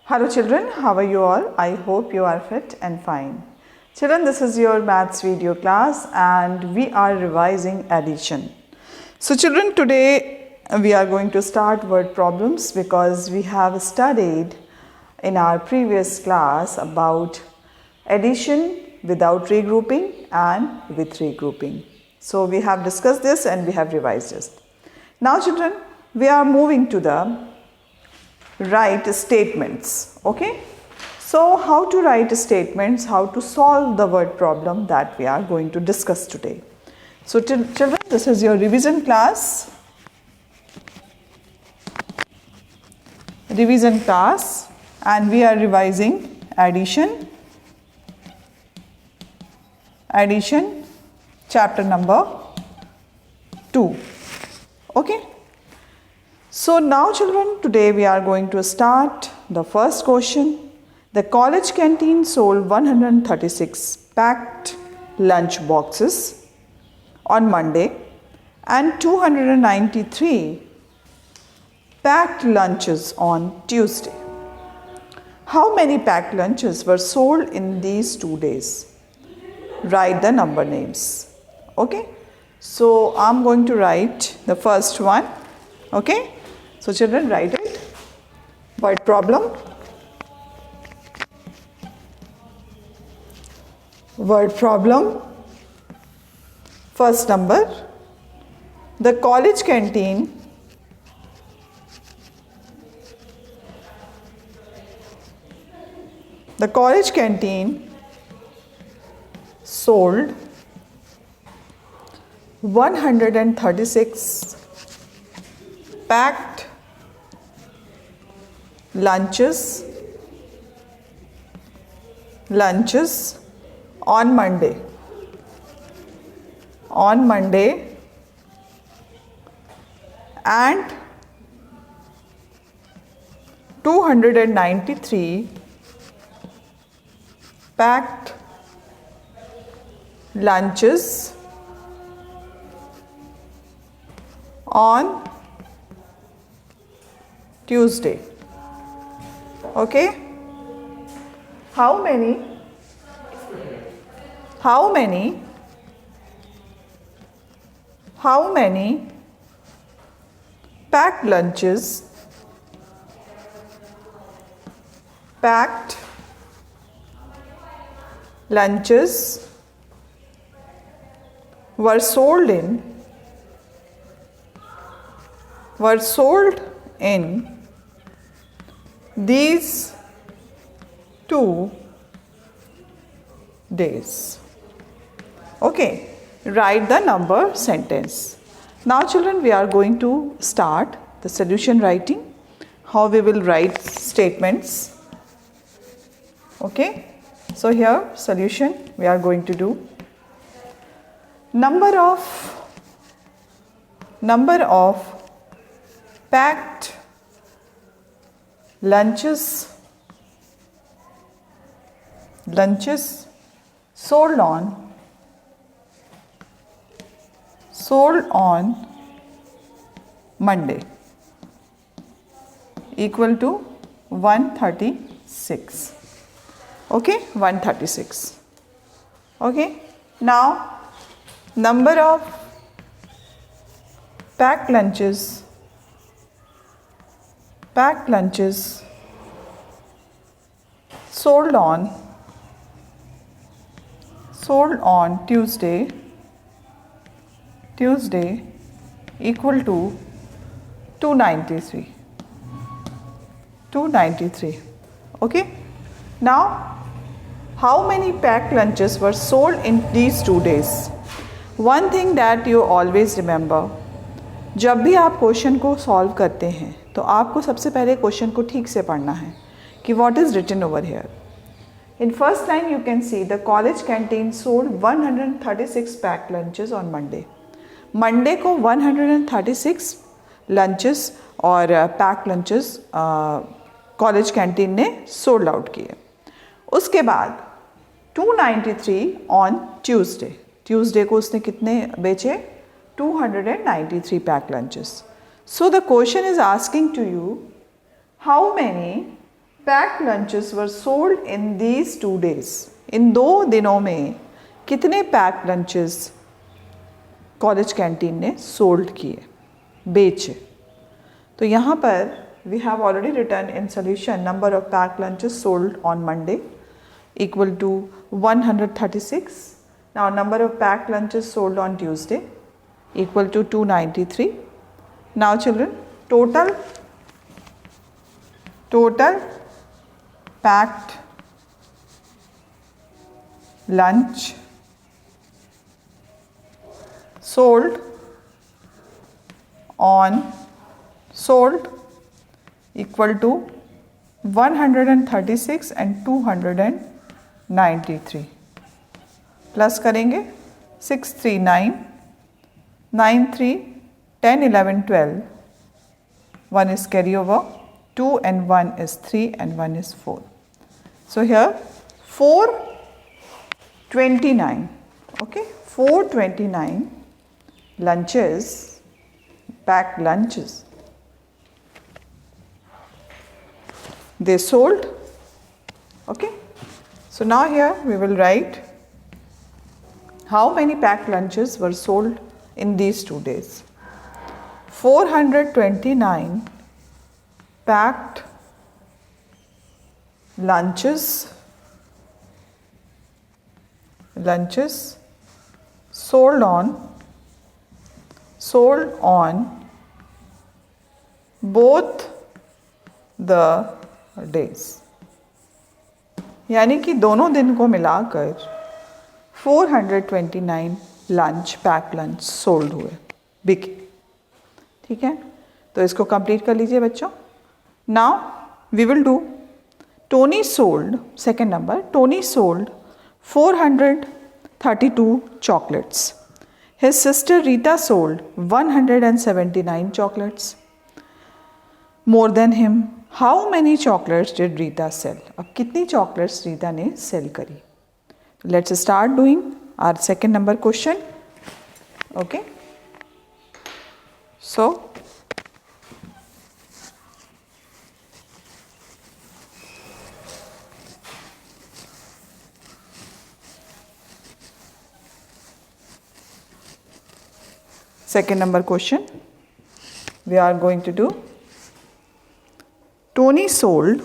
Hello children, how are you all? I hope you are fit and fine. Children, this is your maths video class and we are revising addition. So children, today we are going to start word problems because we have studied in our previous class about addition without regrouping and with regrouping. So we have discussed this and we have revised this. Now children, we are moving to the write statements. Okay, so how to write statements, how to solve the word problem that we are going to discuss today. So children, this is your revision class, and we are revising addition chapter number 2. Okay, so now children, today we are going to start the first question. The college canteen sold 136 packed lunch boxes on Monday and 293 packed lunches on Tuesday. How many packed lunches were sold in these 2 days? Write the number names. Okay, so I'm going to write the first one. Okay, so children, write it. Word problem. Word problem. First number. The college canteen sold 136 packed lunches on Monday and 293 packed lunches on Tuesday. Okay, how many packed lunches were sold in these 2 days. Okay, write the number sentence. Now children, we are going to start the solution writing, how we will write statements. Okay, so here solution we are going to do. Number of packed lunches sold on Monday equal to 136. Okay, 136. Okay, now number of packed lunches sold on Tuesday equal to 293. Okay, now how many packed lunches were sold in these 2 days? One thing that you always remember, जब भी आप question को solve करते हैं तो आपको सबसे पहले क्वेश्चन को ठीक से पढ़ना है कि what is written over here. In first line you can see the college canteen sold 136 packed lunches on Monday. Monday को 136 lunches और packed lunches कॉलेज कैंटीन ने सोल्ड आउट किए. उसके बाद 293 ऑन ट्यूसडे को उसने कितने बेचे? 293 pack lunches. So the question is asking to you how many packed lunches were sold in these 2 days. इन 2 दिनों में कितने पैक्ड लंचेस कॉलेज कैंटीन ने सोल्ड किए, बेचे? तो यहाँ पर we have already written in solution number of packed lunches sold on Monday equal to 136. Now number of packed lunches sold on Tuesday equal to 293. Now children, total packed lunch sold equal to 136 and 293. Plus करेंगे 6, 3, 9, 9, 3, 10, 11, 12. 1 is carry over, 2 and 1 is 3 and 1 is 4. So here 429. Okay, 429 lunches, packed lunches, they sold. Okay, so now here we will write how many packed lunches were sold in these 2 days. 429 packed lunches sold on both the days. यानी कि दोनों दिन को मिलाकर 429 lunch, pack lunch sold हुए, बिके. ठीक है, तो इसको कंप्लीट कर लीजिए बच्चों. Now we will do Tony sold. Second number, Tony sold 432 chocolates. His sister Rita sold 179 chocolates. More than him. How many chocolates did Rita sell? अब कितनी chocolates Rita ने sell करी? Let's start doing our second number question. Okay. So second number question we are going to do. Tony sold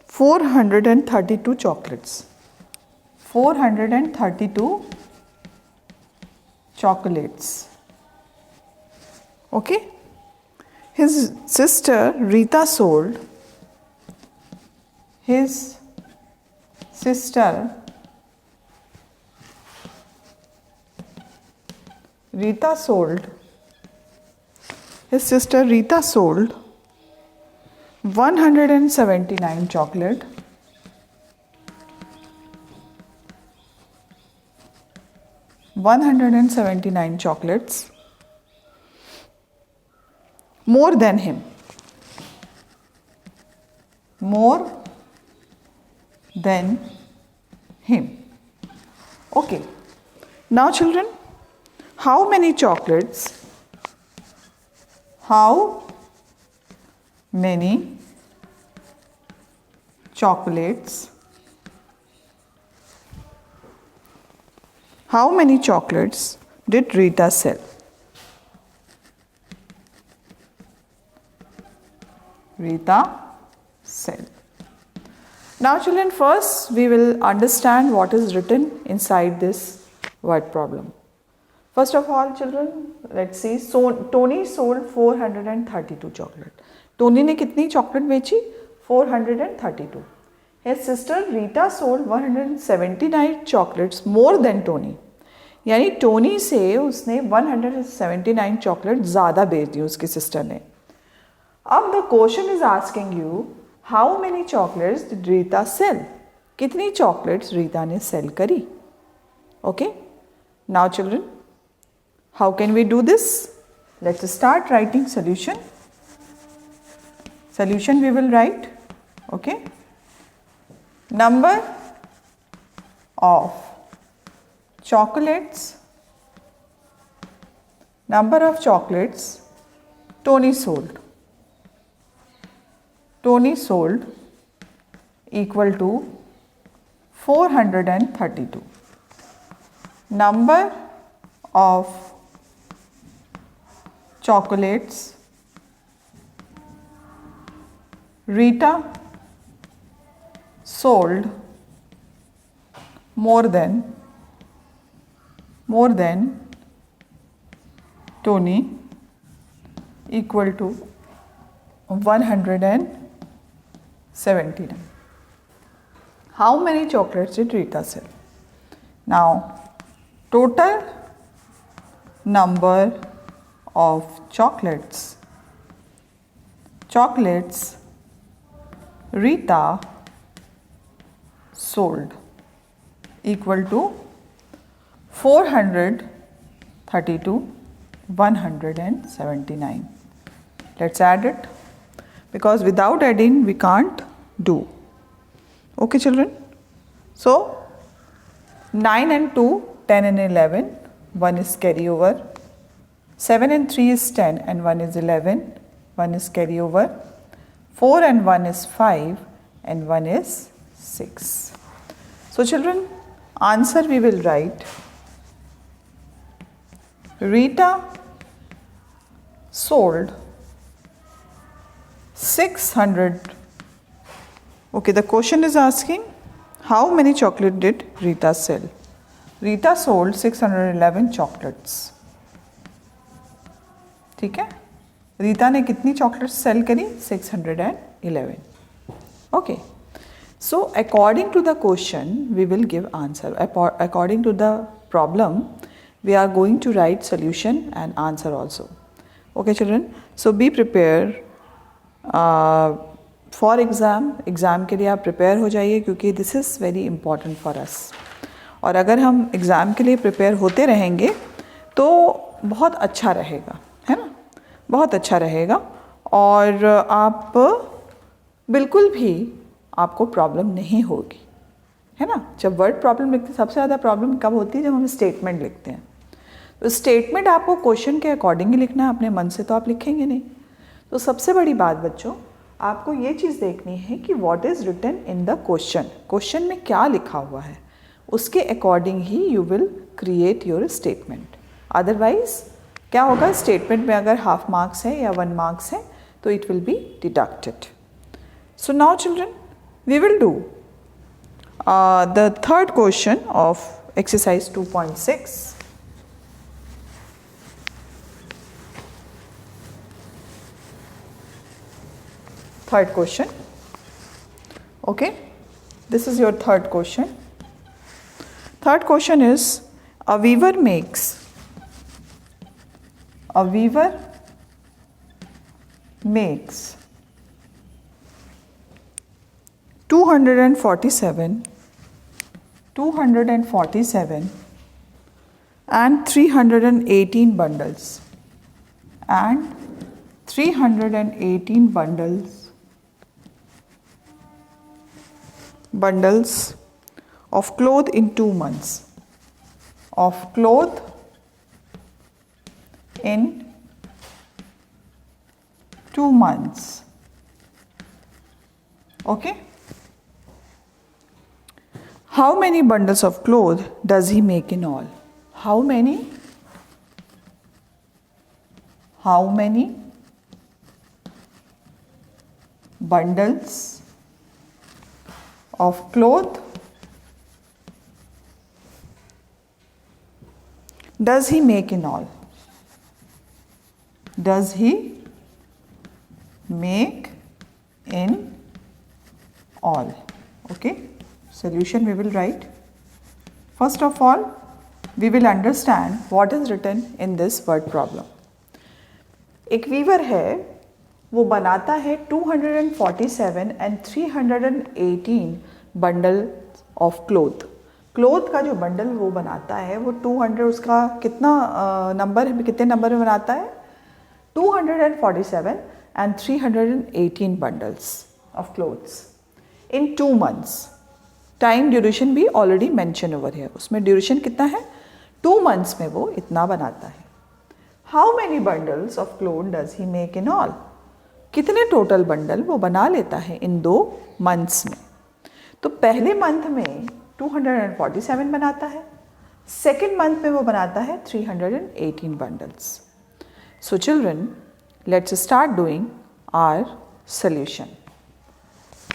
432 chocolates. 432 chocolates. Okay. His sister Rita sold. His sister Rita sold 179 chocolate. Chocolates. More than him. Okay. Now children, how many chocolates did Rita sell? Now children, first we will understand what is written inside this word problem. First of all children, let's see. So Tony sold 432 chocolate. Tony ने कितनी chocolate बेची? 432. His sister Rita sold 179 chocolates more than Tony. यानी Tony से उसने 179 chocolate ज़्यादा बेच दी उसकी sister ने. अब the question is asking you how many chocolates did Rita sell? कितनी चॉकलेट्स रीता ने सेल करी? Okay. Now children, how can we do this? Let's start writing solution. Solution we will write. Okay. Number of chocolates number of chocolates Tony sold. Tony sold equal to 432. Number of chocolates Rita sold more than Tony equal to 179. How many chocolates did Rita sell? Now, total number of chocolates Rita sold equal to 432, 179. Let's add it, because without adding we can't do. Okay children, so 9 and 2, 10 and 11, 1 is carry over. 7 and 3 is 10 and 1 is 11, 1 is carry over. 4 and 1 is 5 and 1 is 6. So children, answer we will write Rita sold 600. Okay, the question is asking how many chocolate did Rita sell? Rita sold 611 chocolates. ठीक है, रीता ने कितनी chocolates sell करी? 611. Okay, so according to the question we will give answer. According to the problem we are going to write solution and answer also. Okay children, so be prepared for exam के लिए आप prepare हो जाइए, क्योंकि this is very important for us. और अगर हम exam के लिए प्रिपेयर होते रहेंगे तो बहुत अच्छा रहेगा, है ना, बहुत अच्छा रहेगा. और आप बिल्कुल भी आपको प्रॉब्लम नहीं होगी, है ना. जब वर्ड प्रॉब्लम लिखते हैं, सबसे ज़्यादा प्रॉब्लम कब होती है? जब हम स्टेटमेंट लिखते हैं. तो स्टेटमेंट आपको क्वेश्चन के अकॉर्डिंग ही लिखना है, अपने मन से तो आप लिखेंगे नहीं. तो सबसे बड़ी बात बच्चों, आपको ये चीज़ देखनी है कि what is written in the question. Question में क्या लिखा हुआ है, उसके अकॉर्डिंग ही you will create your statement. Otherwise क्या होगा, स्टेटमेंट में अगर हाफ मार्क्स है या 1 मार्क्स है तो it will be deducted. So now children, we will do the third question of exercise 2.6. Third question. Okay, this is your third question. Third question is a weaver makes 247 and 318 bundles bundles of cloth in 2 months. Okay, how many bundles of cloth does he make in all? How many bundles of cloth does he make in all? Does he make in all? Okay, solution we will write. First of all, we will understand what is written in this word problem. एक Weaver है, वो बनाता है 247 and 318 bundle of cloth. Cloth का जो bundle वो बनाता है वो 200, उसका कितना नंबर, कितने नंबर में बनाता है? 247 and 318 bundles of clothes in 2 months. Time duration भी ऑलरेडी मेंशन ओवर है, उसमें ड्यूरेशन कितना है? 2 months में वो इतना बनाता है. How many bundles of cloth does he make in all? कितने टोटल बंडल वो बना लेता है इन 2 मंथ्स में? तो पहले मंथ में 247 बनाता है, सेकेंड मंथ में वो बनाता है 318 bundles. So children, let's start doing our solution.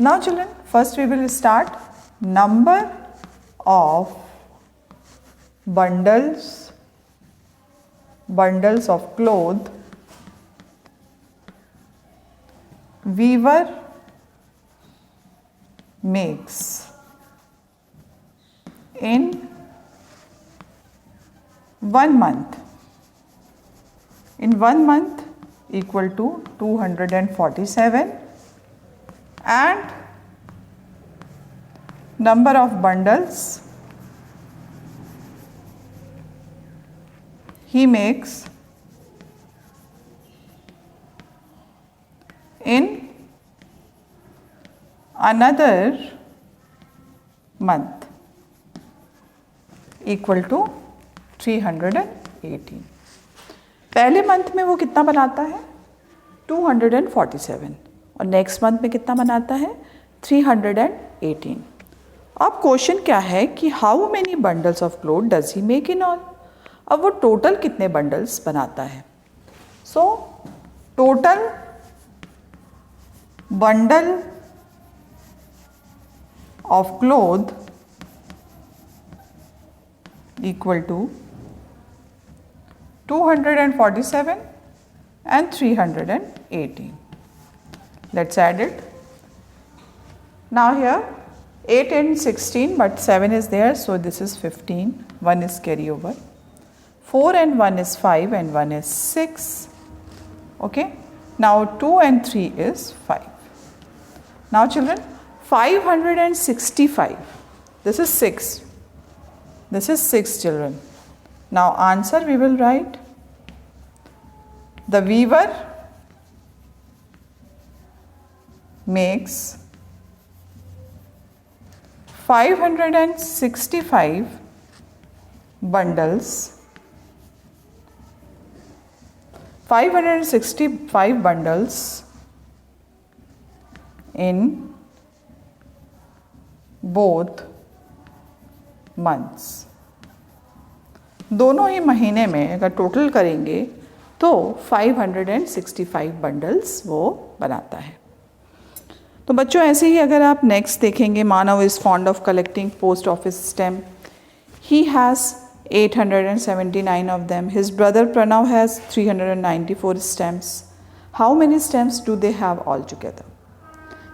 Now children, first we will start number of bundles of cloth weaver makes in 1 month. In 1 month equal to 247, and number of bundles he makes in another month equal to 318. पहले month में वो कितना बनाता है? 247, और next month में कितना बनाता है? 318. अब क्वेश्चन क्या है कि how many bundles of cloth does he make in all? अब वो टोटल कितने बंडल्स बनाता है? So total bundle of cloth equal to 247 and 318. Let's add it. Now here 8 and 16, but 7 is there, so this is 15. 1 is carryover. 4 and 1 is 5 and 1 is 6. Okay. Now 2 and 3 is 5. Now children, 565. This is 6. This is 6 children. Now answer we will write. The weaver makes 565 bundles. 565 bundles in both months. दोनों ही महीने में अगर total करेंगे तो 565 bundles वो बनाता है. तो बच्चों ऐसे ही अगर आप नेक्स्ट देखेंगे, Manav is fond of collecting post office stamp. He has 879 of them. His brother Pranav has 394 stamps. How many stamps do they have altogether?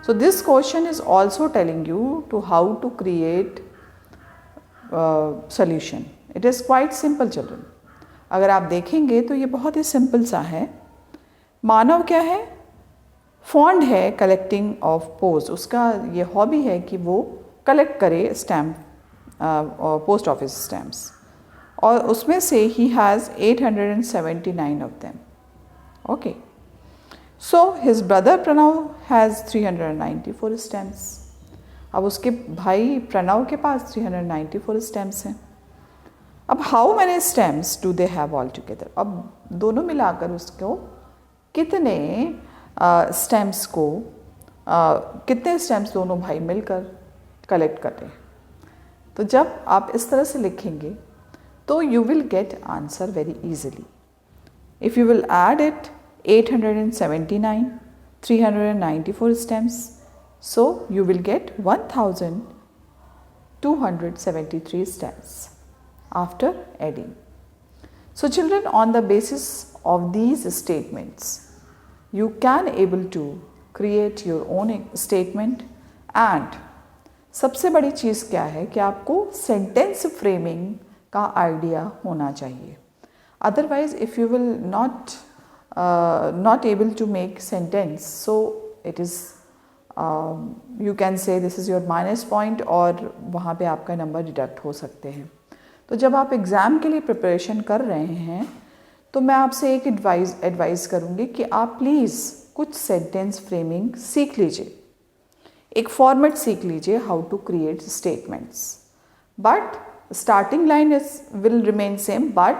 So this question is also telling you to how to create solution. It is quite simple children. अगर आप देखेंगे तो ये बहुत ही simple सा है. मानव क्या है? फॉन्ड है कलेक्टिंग ऑफ पोस्ट. उसका ये हॉबी है कि वो कलेक्ट करे स्टैम्प, पोस्ट ऑफिस स्टैम्प्स, और उसमें से ही has 879 of them. Okay. So his brother Pranav has 394 stamps. अब उसके भाई प्रणव के पास 394 स्टैम्प्स हैं. अब how many stamps do they have all together? अब दोनों मिलाकर उसको कितने स्टैम्प्स को कितने स्टैम्प्स दोनों भाई मिलकर कलेक्ट करते हैं? तो जब आप इस तरह से लिखेंगे तो you will get answer very easily. If you will add it 879, 394 stamps, so you will get 1273 stamps after adding. So children, on the basis of these statements, you can able to create your own statement. And सबसे बड़ी चीज़ क्या है कि आपको sentence framing का idea होना चाहिए. Otherwise, if you will not able to make sentence, so it is you can say this is your minus point, और वहाँ पे आपका नंबर डिडक्ट हो सकते हैं. तो जब आप एग्ज़ाम के लिए प्रिपरेशन कर रहे हैं तो मैं आपसे एक एडवाइस करूँगी कि आप प्लीज़ कुछ सेंटेंस फ्रेमिंग सीख लीजिए, एक फॉर्मेट सीख लीजिए, how to create statements. But starting line will remain same, but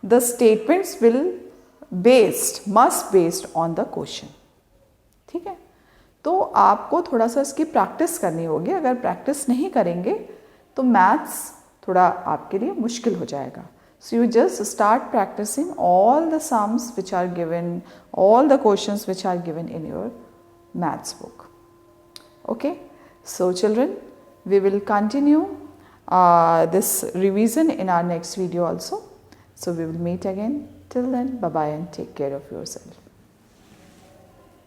the statements will based on the question. ठीक है, तो आपको थोड़ा सा इसकी प्रैक्टिस करनी होगी। अगर प्रैक्टिस नहीं करेंगे तो मैथ्स थोड़ा आपके लिए मुश्किल हो जाएगा। So you just start practising all the sums which are given, all the questions which are given in your maths book. Okay, so children, we will continue this revision in our next video also. So we will meet again. Till then, bye bye and take care of yourself.